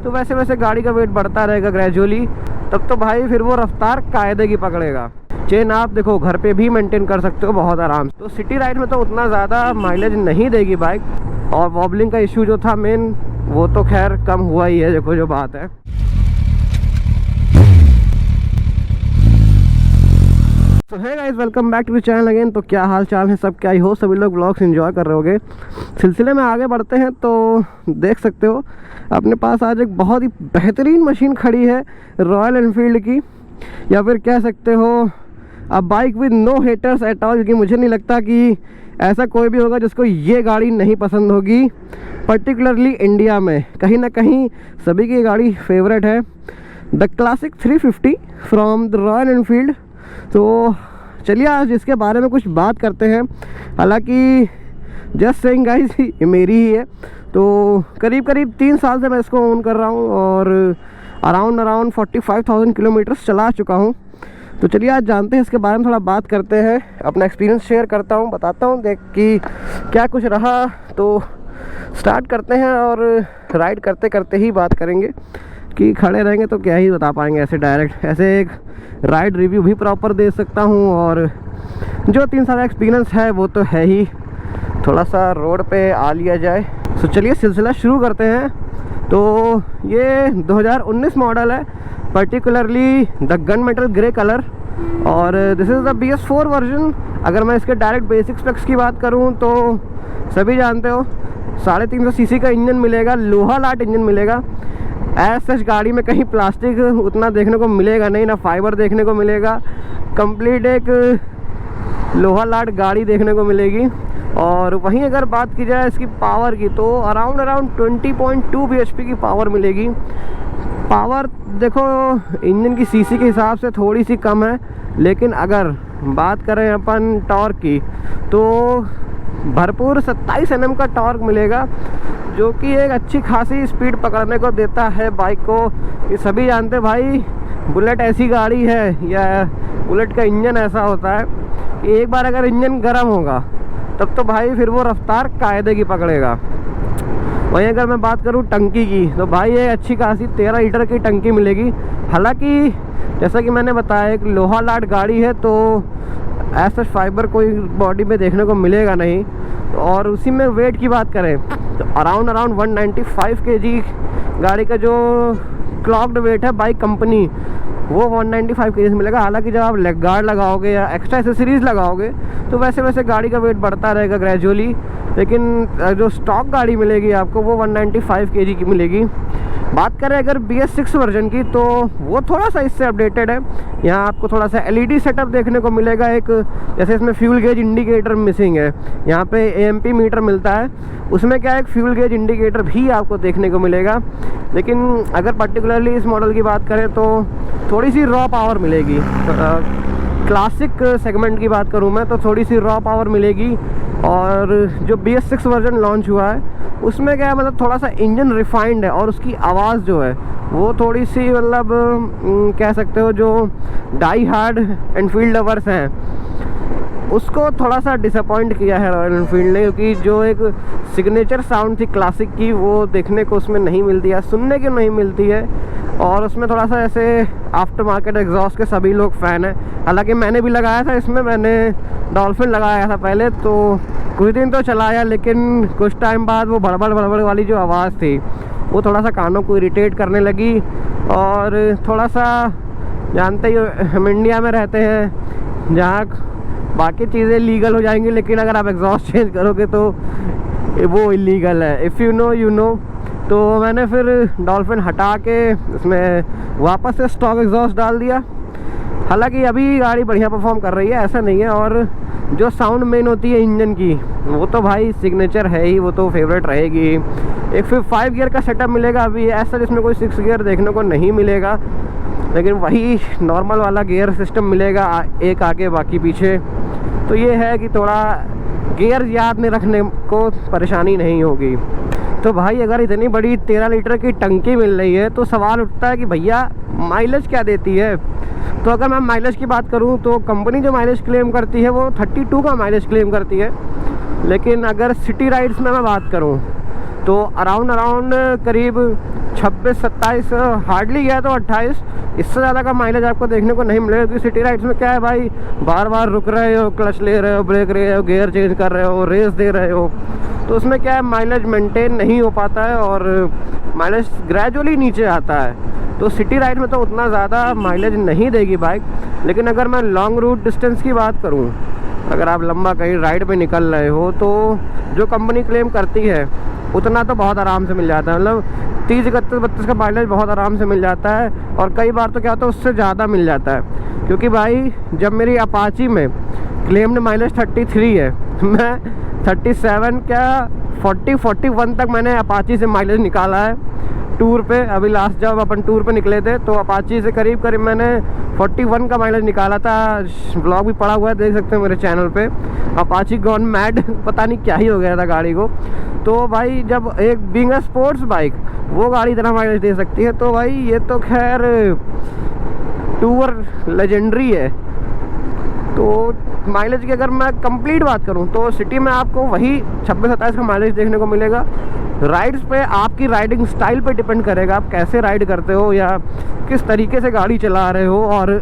तो वैसे वैसे गाड़ी का वेट बढ़ता रहेगा ग्रेजुअली, तब तो भाई फिर वो रफ्तार कायदे की पकड़ेगा। चेन आप देखो घर पे भी मेंटेन कर सकते हो बहुत आराम से। तो सिटी राइड में तो उतना ज़्यादा माइलेज नहीं देगी बाइक, और वॉबलिंग का इशू जो था मेन, वो तो खैर कम हुआ ही है, देखो जो बात है। तो है guys, welcome back to the channel again. तो क्या हाल चाल है सब, क्या ही हो, सभी लोग व्लॉग्स एंजॉय कर रहे होगे। सिलसिले में आगे बढ़ते हैं तो देख सकते हो अपने पास आज एक बहुत ही बेहतरीन मशीन खड़ी है रॉयल एनफील्ड की, या फिर कह सकते हो a bike with no haters at all, क्योंकि मुझे नहीं लगता कि ऐसा कोई भी होगा जिसको ये गाड़ी नहीं पसंद होगी, पर्टिकुलरली इंडिया में। कहीं ना कहीं सभी की गाड़ी फेवरेट है, the classic 350 from the royal Enfield. तो चलिए आज इसके बारे में कुछ बात करते हैं। हालांकि जस्ट सेइंग गाइस, ये मेरी ही है। तो करीब 3 साल से मैं इसको ओन कर रहा हूँ और अराउंड 45,000 किलोमीटर्स चला चुका हूँ। तो चलिए आज जानते हैं इसके बारे में, थोड़ा बात करते हैं, अपना एक्सपीरियंस शेयर करता हूँ, बताता हूँ देख कि क्या कुछ रहा। तो स्टार्ट करते हैं और राइड करते करते ही बात करेंगे, कि खड़े रहेंगे तो क्या ही बता पाएंगे ऐसे डायरेक्ट। ऐसे एक राइड रिव्यू भी प्रॉपर दे सकता हूँ, और जो 3 साल का एक्सपीरियंस है वो तो है ही, थोड़ा सा रोड पे आ लिया जाए। तो चलिए सिलसिला शुरू करते हैं। तो ये 2019 मॉडल है, particularly the gun metal grey colour, और this is the BS4 version. अगर मैं इसके डायरेक्ट बेसिक स्पेक्स की बात करूँ तो सभी जानते हो 350 सीसी का इंजन मिलेगा, लोहा लाट इंजन मिलेगा। एज सच गाड़ी में कहीं प्लास्टिक उतना देखने को मिलेगा नहीं, ना फाइबर देखने को मिलेगा, कंप्लीट एक लोहा लाट गाड़ी देखने को मिलेगी। और वहीं अगर बात की जाए इसकी पावर की, तो अराउंड 20.2 bhp की पावर मिलेगी। पावर देखो इंजन की सीसी के हिसाब से थोड़ी सी कम है, लेकिन अगर बात करें अपन टॉर्क की तो भरपूर 27 Nm का टॉर्क मिलेगा, जो कि एक अच्छी खासी स्पीड पकड़ने को देता है बाइक को। ये सभी जानते हैं भाई, बुलेट ऐसी गाड़ी है, या बुलेट का इंजन ऐसा होता है कि एक बार अगर इंजन गर्म होगा तब तो भाई फिर वो रफ्तार कायदे की पकड़ेगा। वहीं अगर मैं बात करूं टंकी की, तो भाई ये अच्छी खासी 13 लीटर की टंकी मिलेगी। हालांकि जैसा कि मैंने बताया एक लोहा लाट गाड़ी है, तो ऐसा फाइबर कोई बॉडी में देखने को मिलेगा नहीं। और उसी में वेट की बात करें तो अराउंड 195 kg गाड़ी का जो क्लॉक्ड वेट है बाइक कंपनी, वो 195 kg मिलेगा। हालांकि जब आप लेग गार्ड लगाओगे या एक्स्ट्रा एसेसरीज लगाओगे तो वैसे वैसे गाड़ी का वेट बढ़ता रहेगा ग्रेजुअली, लेकिन जो स्टॉक गाड़ी मिलेगी आपको वो 195 kg की मिलेगी। बात करें अगर BS6 वर्जन की, तो वो थोड़ा सा इससे अपडेटेड है। यहाँ आपको थोड़ा सा LED सेटअप देखने को मिलेगा, एक जैसे इसमें फ्यूल गेज इंडिकेटर मिसिंग है, यहाँ पे AMP मीटर मिलता है, उसमें क्या है एक फ्यूल गेज इंडिकेटर भी आपको देखने को मिलेगा। लेकिन अगर पर्टिकुलरली इस मॉडल की बात करें तो थोड़ी सी रॉ पावर मिलेगी। क्लासिक सेगमेंट की बात करूँ मैं तो थोड़ी सी रॉ पावर मिलेगी। और जो BS6 वर्जन लॉन्च हुआ है उसमें क्या है, मतलब थोड़ा सा इंजन रिफाइंड है, और उसकी आवाज़ जो है वो थोड़ी सी मतलब कह सकते हो जो डाई हार्ड एनफील्ड लवर्स हैं उसको थोड़ा सा डिसअपॉइंट किया है रॉयल एनफील्ड ने, क्योंकि जो एक सिग्नेचर साउंड थी क्लासिक की वो देखने को उसमें नहीं मिलती है, सुनने की नहीं मिलती है। और उसमें थोड़ा सा ऐसे आफ्टर मार्केट एग्जॉस्ट के सभी लोग फ़ैन हैं। हालांकि मैंने भी लगाया था इसमें, मैंने डॉल्फिन लगाया था पहले, तो कुछ दिन तो चलाया, लेकिन कुछ टाइम बाद वो भड़बड़ वाली जो आवाज़ थी वो थोड़ा सा कानों को इरिटेट करने लगी। और थोड़ा सा जानते ही हम इंडिया में रहते हैं जहाँ बाकी चीज़ें लीगल हो जाएंगी, लेकिन अगर आप एग्जॉस्ट चेंज करोगे तो वो इलीगल है। If you know you know. तो मैंने फिर डॉल्फिन हटा के इसमें वापस से स्टॉक एग्जॉस्ट डाल दिया। हालांकि अभी गाड़ी बढ़िया परफॉर्म कर रही है, ऐसा नहीं है। और जो साउंड मेन होती है इंजन की, वो तो भाई सिग्नेचर है ही, वो तो फेवरेट रहेगी। एक फिर 5 गियर का सेटअप मिलेगा अभी, ऐसा जिसमें कोई 6 गियर देखने को नहीं मिलेगा, लेकिन वही नॉर्मल वाला गियर सिस्टम मिलेगा, एक आगे बाकी पीछे। तो ये है कि थोड़ा गियर याद में रखने को परेशानी नहीं होगी। तो भाई अगर इतनी बड़ी 13 लीटर की टंकी मिल रही है तो सवाल उठता है कि भैया माइलेज क्या देती है। तो अगर मैं माइलेज की बात करूं तो कंपनी जो माइलेज क्लेम करती है वो 32 का माइलेज क्लेम करती है, लेकिन अगर सिटी राइड्स में मैं बात करूं तो अराउंड करीब 26-27 हार्डली गया तो 28, इससे ज़्यादा का माइलेज आपको देखने को नहीं मिलेगा। क्योंकि सिटी राइड्स में क्या है भाई, बार बार रुक रहे हो, क्लच ले रहे हो, ब्रेक रहे हो, गियर चेंज कर रहे हो, रेस दे रहे हो, तो उसमें क्या है माइलेज मेंटेन नहीं हो पाता है और माइलेज ग्रेजुअली नीचे आता है। तो सिटी राइड में तो उतना ज़्यादा माइलेज नहीं देगी बाइक। लेकिन अगर मैं लॉन्ग रूट डिस्टेंस की बात करूँ, अगर आप लंबा कहीं राइड पे निकल रहे हो, तो जो कंपनी क्लेम करती है उतना तो बहुत आराम से मिल जाता है। मतलब 30-31-32 का माइलेज बहुत आराम से मिल जाता है और कई बार तो क्या होता है उससे ज़्यादा मिल जाता है। क्योंकि भाई जब मेरी अपाची में क्लेम्ड माइलेज 33 है, मैं 37 क्या 40-41 तक मैंने अपाची से माइलेज निकाला है टूर पे। अभी लास्ट जब अपन टूर पे निकले थे तो अपाची से करीब मैंने 41 का माइलेज निकाला था। ब्लॉग भी पड़ा हुआ है, देख सकते हो मेरे चैनल पे। अपाची गॉन मैड, पता नहीं क्या ही हो गया था गाड़ी को। तो भाई जब एक बीइंग अ स्पोर्ट्स बाइक वो गाड़ी इतना माइलेज दे सकती है, तो भाई ये तो खैर टूर लेजेंडरी है। तो माइलेज की अगर मैं कंप्लीट बात करूं तो सिटी में आपको वही 26-27 का माइलेज देखने को मिलेगा। राइड्स पे आपकी राइडिंग स्टाइल पे डिपेंड करेगा, आप कैसे राइड करते हो या किस तरीके से गाड़ी चला रहे हो, और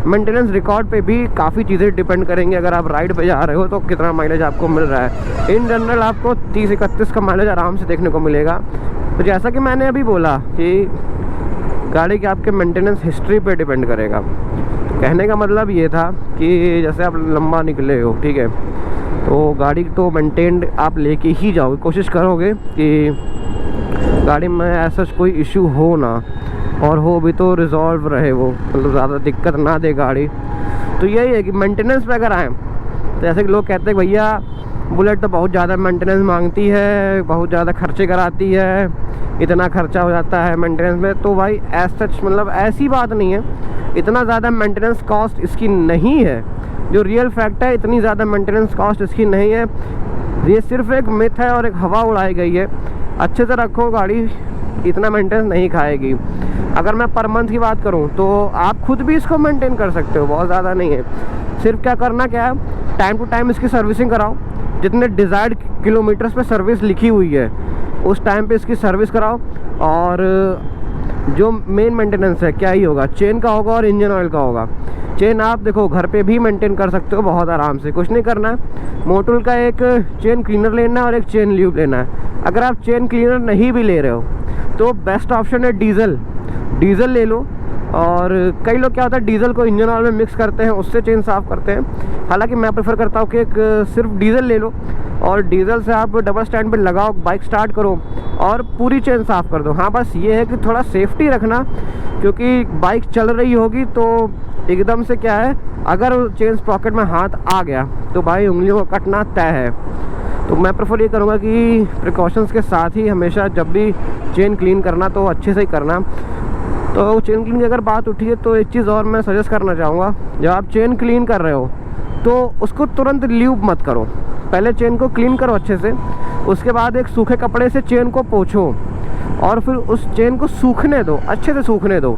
मेंटेनेंस रिकॉर्ड पे भी काफ़ी चीज़ें डिपेंड करेंगे। अगर आप राइड पे जा रहे हो तो कितना माइलेज आपको मिल रहा है। इन जनरल आपको 30-31 का माइलेज आराम से देखने को मिलेगा। तो जैसा कि मैंने अभी बोला कि गाड़ी के आपके मेंटेनेंस हिस्ट्री पे डिपेंड करेगा। तो कहने का मतलब ये था कि जैसे आप लंबा निकले हो, ठीक है, तो गाड़ी तो मेंटेन्ड आप लेके ही जाओगे, कोशिश करोगे कि गाड़ी में ऐसा कोई इशू हो ना, और हो भी तो रिजॉल्व रहे वो, मतलब ज़्यादा दिक्कत ना दे गाड़ी। तो यही है कि मेंटेनेंस पे अगर आए तो जैसे कि लोग कहते हैं भैया बुलेट तो बहुत ज़्यादा मेंटेनेंस मांगती है, बहुत ज़्यादा खर्चे कराती है, इतना खर्चा हो जाता है मेंटेनेंस में। तो भाई एज सच मतलब ऐसी बात नहीं है, इतना ज़्यादा मेंटेनेंस कॉस्ट इसकी नहीं है। जो रियल फैक्ट है, इतनी ज़्यादा मेंटेनेंस कॉस्ट इसकी नहीं है। ये सिर्फ एक मिथ है और एक हवा उड़ाई गई है। अच्छे से रखो गाड़ी, इतना मेंटेनेंस नहीं खाएगी। अगर मैं पर मंथ की बात करूं तो आप खुद भी इसको मेंटेन कर सकते हो, बहुत ज़्यादा नहीं है। सिर्फ क्या करना क्या है, टाइम टू टाइम इसकी सर्विसिंग कराओ। जितने डिज़ायर्ड किलोमीटर्स पे सर्विस लिखी हुई है उस टाइम पे इसकी सर्विस कराओ। और जो मेन मेंटेनेंस है क्या ही होगा, चेन का होगा और इंजन ऑयल का होगा। चेन आप देखो घर पे भी मेंटेन कर सकते हो बहुत आराम से, कुछ नहीं करना है। मोटूल का एक चेन क्लीनर लेना है और एक चेन ल्यूब लेना है। अगर आप चेन क्लीनर नहीं भी ले रहे हो तो बेस्ट ऑप्शन है डीजल ले लो। और कई लोग क्या होता है डीजल को इंजन ऑयल में मिक्स करते हैं, उससे चेन साफ़ करते हैं। हालांकि मैं प्रेफर करता हूँ कि एक सिर्फ डीजल ले लो और डीजल से आप डबल स्टैंड पे लगाओ, बाइक स्टार्ट करो और पूरी चेन साफ़ कर दो। हाँ बस ये है कि थोड़ा सेफ्टी रखना, क्योंकि बाइक चल रही होगी तो एकदम से क्या है, अगर चेन पॉकेट में हाथ आ गया तो भाई उंगलियों का कटना तय है। तो मैं प्रेफर ये करूँगा कि प्रिकॉशंस के साथ ही हमेशा जब भी चेन क्लीन करना तो अच्छे से ही करना। तो चेन क्लीन की अगर बात उठी है तो एक चीज़ और मैं सजेस्ट करना चाहूँगा, जब आप चेन क्लीन कर रहे हो तो उसको तुरंत ल्यूब मत करो, पहले चेन को क्लीन करो अच्छे से। उसके बाद एक सूखे कपड़े से चेन को पोंछो और फिर उस चेन को सूखने दो, अच्छे से सूखने दो।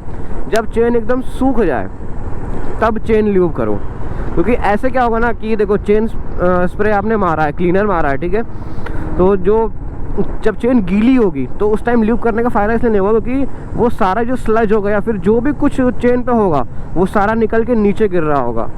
जब चेन एकदम सूख जाए तब चेन ल्यूब करो, क्योंकि ऐसे क्या होगा ना कि देखो चेन स्प्रे आपने मारा है, क्लीनर मारा है, ठीक है, तो जब चेन गीली होगी तो उस टाइम ल्यूब करने का फ़ायदा इसलिए नहीं होगा क्योंकि वो सारा जो स्लज होगा या फिर जो भी कुछ चेन पे होगा वो सारा निकल के नीचे गिर रहा होगा।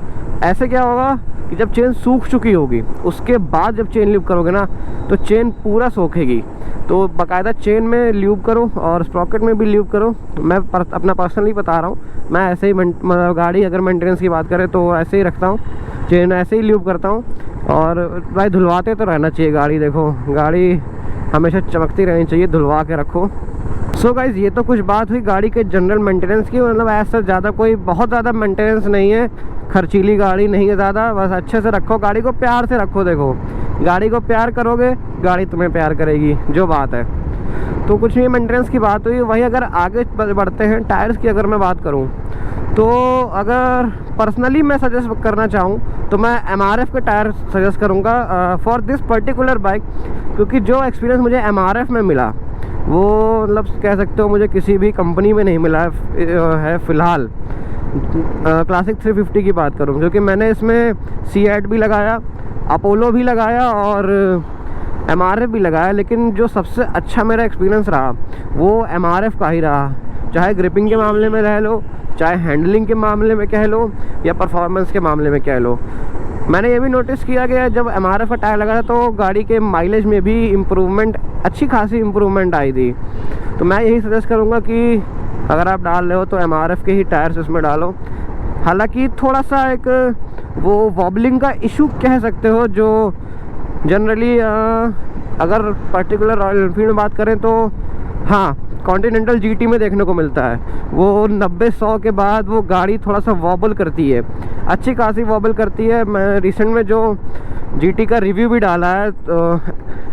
ऐसे क्या होगा कि जब चेन सूख चुकी होगी उसके बाद जब चेन ल्यूब करोगे ना तो चेन पूरा सूखेगी। तो बाकायदा चेन में ल्यूब करो और स्प्रॉकेट में भी ल्यूब करो। मैं अपना पर्सनली बता रहा हूँ, मैं ऐसे ही गाड़ी अगर मेंटेनेंस की बात करें तो ऐसे ही रखता हूँ, चेन ऐसे ही ल्यूब करता हूँ। और भाई धुलवाते तो रहना चाहिए गाड़ी, देखो गाड़ी हमेशा चमकती रहनी चाहिए, धुलवा के रखो। सो गाइज़ ये तो कुछ बात हुई गाड़ी के जनरल मेंटेनेंस की। मतलब ऐसा ज़्यादा कोई बहुत ज़्यादा मेंटेनेंस नहीं है, खर्चीली गाड़ी नहीं है ज़्यादा, बस अच्छे से रखो गाड़ी को, प्यार से रखो। देखो गाड़ी को प्यार करोगे गाड़ी तुम्हें प्यार करेगी, जो बात है। तो कुछ नहीं मेंटेनेंस की बात हुई। वहीं अगर आगे बढ़ते हैं, टायर्स की अगर मैं बात करूँ तो अगर पर्सनली मैं सजेस्ट करना चाहूँ तो मैं MRF के टायर सजेस्ट करूँगा फॉर दिस पर्टिकुलर बाइक, क्योंकि जो एक्सपीरियंस मुझे MRF में मिला वो मतलब कह सकते हो मुझे किसी भी कंपनी में नहीं मिला है फ़िलहाल। क्लासिक 350 की बात करूँ, क्योंकि मैंने इसमें C8 भी लगाया, अपोलो भी लगाया और MRF भी लगाया, लेकिन जो सबसे अच्छा मेरा एक्सपीरियंस रहा वो MRF का ही रहा। चाहे ग्रिपिंग के मामले में रह लो, चाहे हैंडलिंग के मामले में कह लो, या परफॉर्मेंस के मामले में कह लो। मैंने ये भी नोटिस किया कि जब MRF का टायर लगा था तो गाड़ी के माइलेज में भी इम्प्रूवमेंट, अच्छी खासी इम्प्रूवमेंट आई थी। तो मैं यही सजेस्ट करूँगा कि अगर आप डाल रहे हो तो MRF के ही टायर्स इसमें डालो। हालांकि थोड़ा सा एक वो वॉबलिंग का इशू कह सकते हो, जो जनरली अगर पर्टिकुलर रॉयल एनफील्ड में बात करें तो हाँ, कॉन्टिनेंटल GT में देखने को मिलता है। वो 90-100 के बाद वो गाड़ी थोड़ा सा वॉबल करती है, अच्छी खासी वॉबल करती है। मैं रिसेंट में जो GT का रिव्यू भी डाला है, तो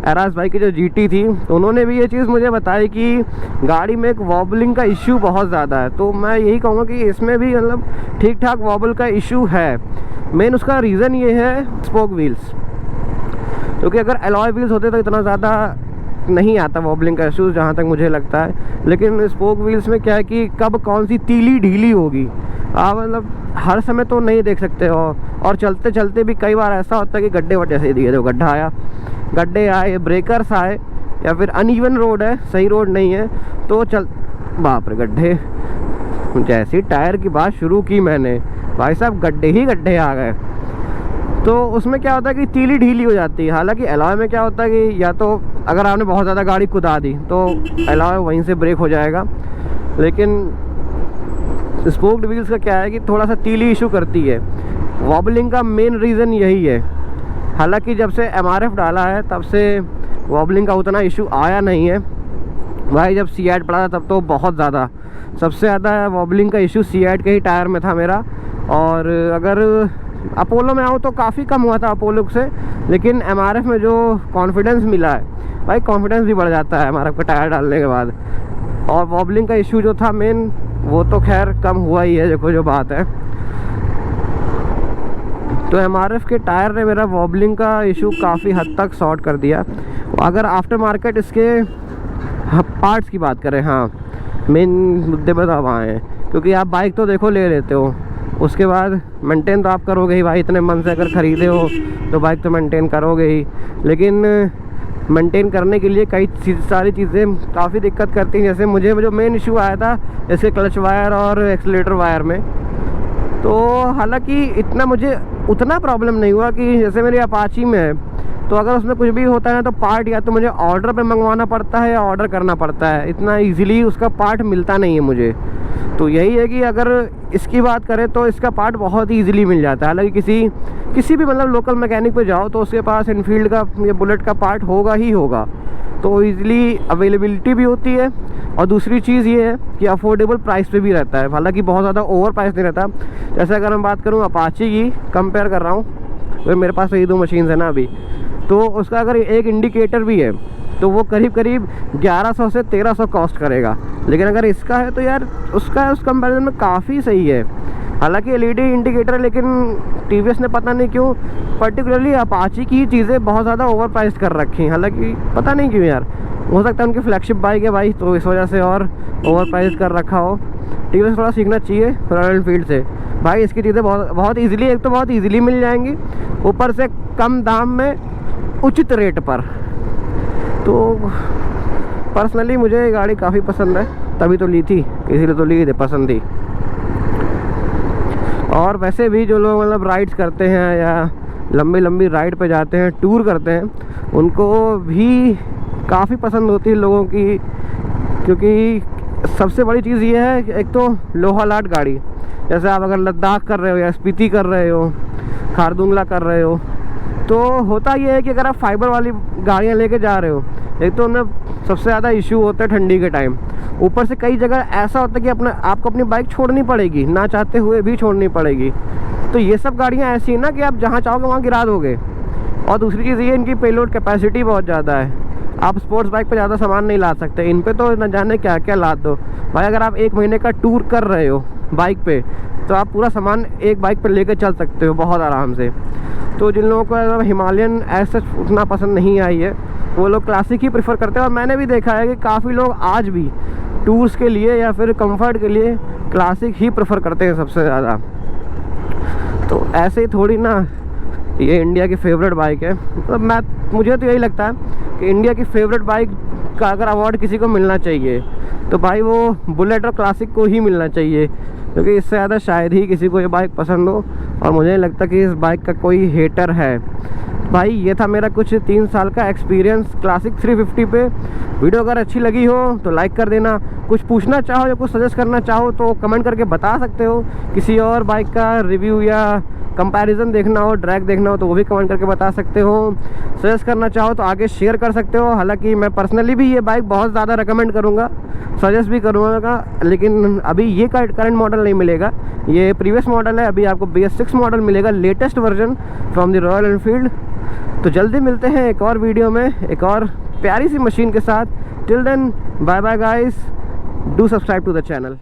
एराज भाई की जो GT थी, उन्होंने भी ये चीज़ मुझे बताई कि गाड़ी में एक वॉबलिंग का इशू बहुत ज़्यादा है। तो मैं यही कहूँगा कि इसमें भी मतलब ठीक ठाक वॉबल का इशू है। मेन उसका रीज़न ये है स्पोक व्हील्स, क्योंकि अगर अलॉय व्हील्स होते तो इतना ज़्यादा नहीं आता वॉबलिंग का इशू, जहाँ तक मुझे लगता है। लेकिन स्पोक व्हील्स में क्या है कि कब कौन सी तीली ढीली होगी आप मतलब हर समय तो नहीं देख सकते हो। और चलते चलते भी कई बार ऐसा होता है कि गड्ढे वड्ढे से दिए, जो गड्ढा आया, गड्ढे आए, ब्रेकर्स आए, या फिर अनइवन रोड है, सही रोड नहीं है तो चल, बाप रे गड्ढे। जैसी टायर की बात शुरू की मैंने, भाई साहब गड्ढे ही गड्ढे आ गए। तो उसमें क्या होता है कि तीली ढीली हो जाती है। हालांकि अलॉय में क्या होता है कि या तो अगर आपने बहुत ज़्यादा गाड़ी कुदा दी तो अलॉय वहीं से ब्रेक हो जाएगा, लेकिन स्पोक्ड व्हील्स का क्या है कि थोड़ा सा तीली इशू करती है। वॉबलिंग का मेन रीज़न यही है। हालांकि जब से MRF डाला है तब से वॉबलिंग का उतना इशू आया नहीं है भाई। जब C8 पड़ा था तब तो बहुत ज़्यादा, सबसे ज़्यादा वॉबलिंग का इशू C8 के ही टायर में था मेरा। और अगर अपोलो में आऊँ तो काफ़ी कम हुआ था अपोलो से, लेकिन MRF में जो कॉन्फिडेंस मिला है भाई, कॉन्फिडेंस भी बढ़ जाता है MRF का टायर डालने के बाद। और वॉबलिंग का इशू जो था मेन, वो तो खैर कम हुआ ही है, देखो जो बात है। तो MRF के टायर ने मेरा वॉबलिंग का इशू काफ़ी हद तक सॉर्ट कर दिया। अगर आफ्टर मार्केट इसके पार्ट्स की बात करें, हाँ मेन मुद्दे पर अब आए हैं, क्योंकि आप बाइक तो देखो ले लेते हो, उसके बाद मेंटेन तो आप करोगे ही भाई। इतने मन से अगर ख़रीदे हो तो बाइक तो मेंटेन करोगे ही, लेकिन मेंटेन करने के लिए कई सारी चीज़ें काफ़ी दिक्कत करती हैं। जैसे मुझे जो मेन इशू आया था जैसे क्लच वायर और एक्सीलरेटर वायर में, तो हालांकि इतना मुझे उतना प्रॉब्लम नहीं हुआ कि जैसे मेरी अपाची में है, तो अगर उसमें कुछ भी होता है तो पार्ट या तो मुझे ऑर्डर पे मंगवाना पड़ता है या ऑर्डर करना पड़ता है, इतना इजीली उसका पार्ट मिलता नहीं है मुझे। तो यही है कि अगर इसकी बात करें तो इसका पार्ट बहुत ही ईजिली मिल जाता है। हालांकि किसी भी मतलब लोकल मैकेनिक पे जाओ तो उसके पास इनफील्ड का या बुलेट का पार्ट होगा ही होगा, तो ईजिली अवेलेबिलिटी भी होती है। और दूसरी चीज़ ये है कि अफोर्डेबल प्राइस पे भी रहता है, हालांकि बहुत ज़्यादा ओवर प्राइस नहीं रहता। जैसे अगर मैं बात करूँ अपाची की, कंपेयर कर रहा हूँ, तो मेरे पास ये 2 मशीन्स है ना अभी, तो उसका अगर एक इंडिकेटर भी है तो वो करीब 1100 से 1300 कॉस्ट करेगा। लेकिन अगर इसका है तो यार उसका उस कंपैरिजन में काफ़ी सही है। हालांकि LED इंडिकेटर है, लेकिन TVS ने पता नहीं क्यों पर्टिकुलरली अपाची की चीज़ें बहुत ज़्यादा ओवर प्राइस कर रखी हैं। हालांकि पता नहीं क्यों यार, हो सकता है उनकी फ्लैगशिप बाइक है भाई, तो इस वजह से और ओवर प्राइस कर रखा हो। TVS थोड़ा सीखना चाहिए रॉयल एनफील्ड से भाई। इसकी चीज़ें बहुत ईजिली, एक तो बहुत ईजिली मिल जाएंगी, ऊपर से कम दाम में उचित रेट पर। तो पर्सनली मुझे ये गाड़ी काफ़ी पसंद है, तभी तो ली थी, इसीलिए तो ली थी, पसंद थी। और वैसे भी जो लोग मतलब राइड्स करते हैं या लंबी राइड पे जाते हैं, टूर करते हैं, उनको भी काफ़ी पसंद होती है लोगों की। क्योंकि सबसे बड़ी चीज़ ये है कि एक तो लोहा लाट गाड़ी, जैसे आप अगर लद्दाख कर रहे हो या स्पीति कर रहे हो, खारदुंगला कर रहे हो, तो होता ये है कि अगर आप फाइबर वाली गाड़ियाँ लेके जा रहे हो, एक तो उनमें सबसे ज़्यादा इशू होता है ठंडी के टाइम। ऊपर से कई जगह ऐसा होता है कि आपको अपनी बाइक छोड़नी पड़ेगी, ना चाहते हुए भी छोड़नी पड़ेगी। तो ये सब गाड़ियाँ ऐसी हैं ना कि आप जहाँ चाहोगे वहाँ गिरा दोगे। और दूसरी चीज़ ये, इनकी पेलोड कैपेसिटी बहुत ज़्यादा है। आप स्पोर्ट्स बाइक पे ज़्यादा सामान नहीं ला सकते, इन पे तो न जाने क्या क्या लाद दो भाई। अगर आप 1 महीने का टूर कर रहे हो बाइक पे, तो आप पूरा सामान एक बाइक पे लेकर चल सकते हो बहुत आराम से। तो जिन लोगों को हिमालयन ऐसा उतना पसंद नहीं आई है, वो लोग क्लासिक ही प्रेफर करते हैं। और मैंने भी देखा है कि काफ़ी लोग आज भी टूर्स के लिए या फिर कंफर्ट के लिए क्लासिक ही प्रेफर करते हैं सबसे ज़्यादा। तो ऐसे ही थोड़ी ना ये इंडिया की फेवरेट बाइक है, मतलब मुझे तो यही लगता है कि इंडिया की फेवरेट बाइक का अगर अवार्ड किसी को मिलना चाहिए तो भाई वो बुलेट और क्लासिक को ही मिलना चाहिए, क्योंकि इससे ज़्यादा शायद ही किसी को ये बाइक पसंद हो। और मुझे नहीं लगता कि इस बाइक का कोई हेटर है। भाई ये था मेरा कुछ 3 साल का एक्सपीरियंस क्लासिक 350 पे। वीडियो अगर अच्छी लगी हो तो लाइक कर देना। कुछ पूछना चाहो या कुछ सजेस्ट करना चाहो तो कमेंट करके बता सकते हो। किसी और बाइक का रिव्यू या कंपैरिजन देखना हो, ड्रैग देखना हो तो वो भी कमेंट करके बता सकते हो। सजेस्ट करना चाहो तो आगे शेयर कर सकते हो। हालांकि मैं पर्सनली भी ये बाइक बहुत ज़्यादा रेकमेंड करूँगा, सजेस्ट भी करूँगा, लेकिन अभी ये करंट मॉडल नहीं मिलेगा, ये प्रीवियस मॉडल है। अभी आपको BS6 मॉडल मिलेगा, latest version from the royal Enfield. तो जल्दी मिलते हैं एक और वीडियो में एक और प्यारी सी मशीन के साथ। Till then bye bye guys, do subscribe to the channel.